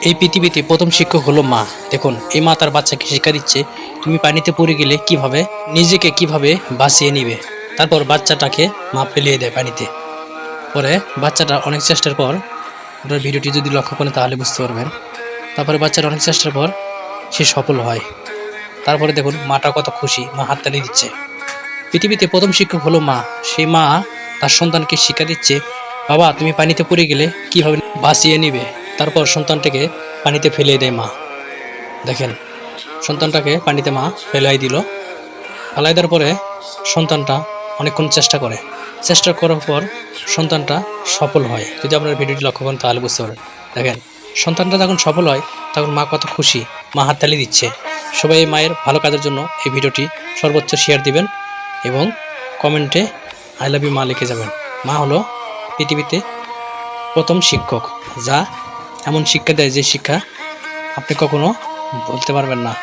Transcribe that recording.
এই পৃথিবীতে প্রথম শিক্ষক হলো মা। দেখুন এই মা তার বাচ্চাকে শিক্ষা দিচ্ছে তুমি পানিতে পড়ে গেলে কিভাবে নিজেকে কিভাবে বাঁচিয়ে নিবে। তারপর বাচ্চাটাকে মা ফেলিয়ে দেয় পানিতে। পরে বাচ্চাটা অনেক চেষ্টার পর, আপনার ভিডিওটি যদি লক্ষ্য করেন তাহলে বুঝতে পারবেন, তারপরে বাচ্চাটা অনেক চেষ্টার পর সে সফল হয়। তারপরে দেখুন মাটা কত খুশি, মা হাততালি দিচ্ছে। পৃথিবীতে প্রথম শিক্ষক হলো মা। সেই মা তার সন্তানকে শিক্ষা দিচ্ছে বাবা তুমি পানিতে পড়ে গেলে কিভাবে বাঁচিয়ে নিবে। তারপর সন্তানটাকে পানিতে ফেলিয়ে দেয় মা। দেখেন সন্তানটাকে পানিতে মা ফেলাই দিল। ফেলাই দেওয়ার পরে সন্তানটা অনেকক্ষণ চেষ্টা করে। চেষ্টা করার পর সন্তানটা সফল হয়। যদি আপনার ভিডিওটি লক্ষ্য করেন তাহলে বুঝতে পারেন। দেখেন সন্তানটা যখন সফল হয় তখন মা কত খুশি, মা হাততালি দিচ্ছে। সবাই এই মায়ের ভালো কাজের জন্য এই ভিডিওটি সর্বোচ্চ শেয়ার দিবেন এবং কমেন্টে আই লাভ ইউ মা লিখে যাবেন। মা হলো পৃথিবীতে প্রথম শিক্ষক, যা এমন শিক্ষা দেয় যে শিক্ষা আপনি কখনো বলতে পারবেন না।